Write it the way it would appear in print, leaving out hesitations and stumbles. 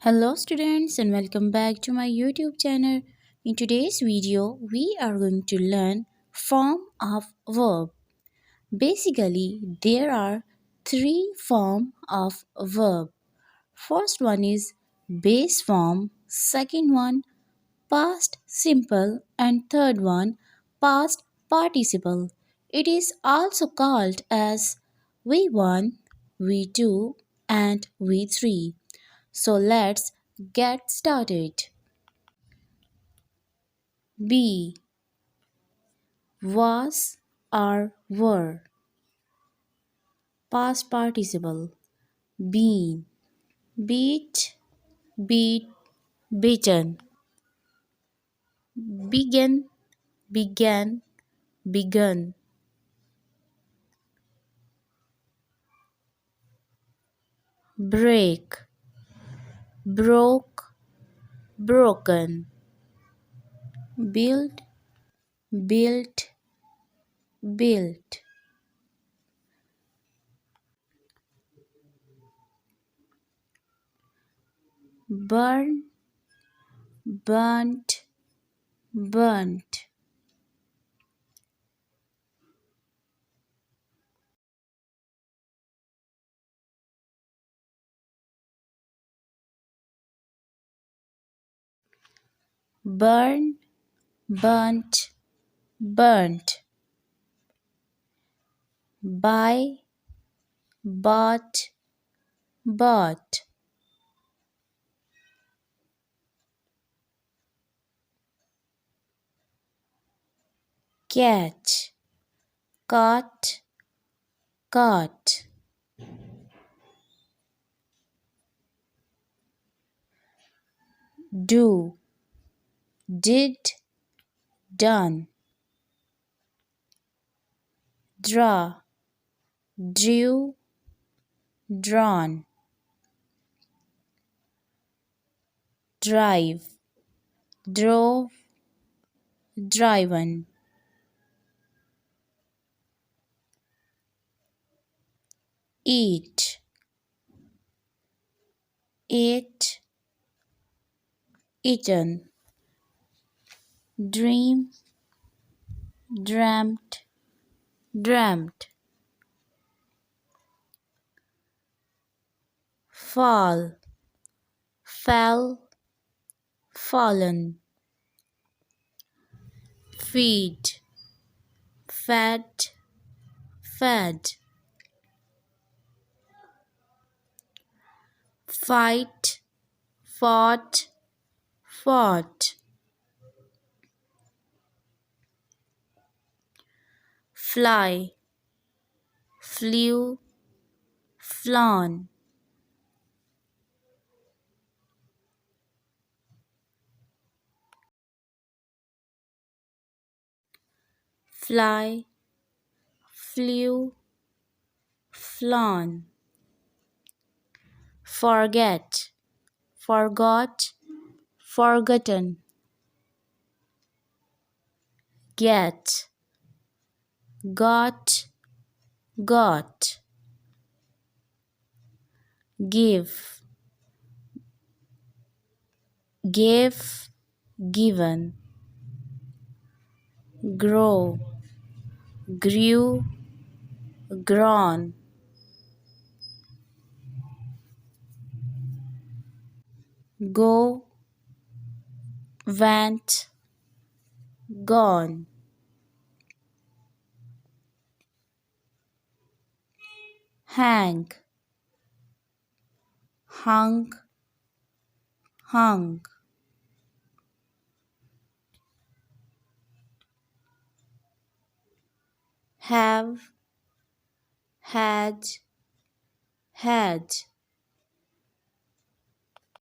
Hello students and welcome back to my YouTube channel. In today's video, we are going to learn form of verb. Basically, there are three form of verb. First one is base form, second one past simple and third one past participle. It is also called as V1, V2 and V3. So let's get started. Be, was or were. Past participle. Been, beat, beat, beaten. Begin, began, begun. Break, broke, broken. Build, built, built. Burn, burnt, burnt. Burn, burnt, burnt. Buy, bought, bought. Catch, caught, caught. Do, did, done. Draw, drew, drawn. Drive, drove, driven. Eat, ate, eaten. Dream, dreamt, dreamt. Fall, fell, fallen. Feed, fed, fed. Fight, fought, fought. Fly, flew, flown. Fly, flew, flown. Forget, forgot, forgotten. Get, got, got. Give, gave, given. Grow, grew, grown. Go, went, gone. Hang, hung, hung. Have, had, had.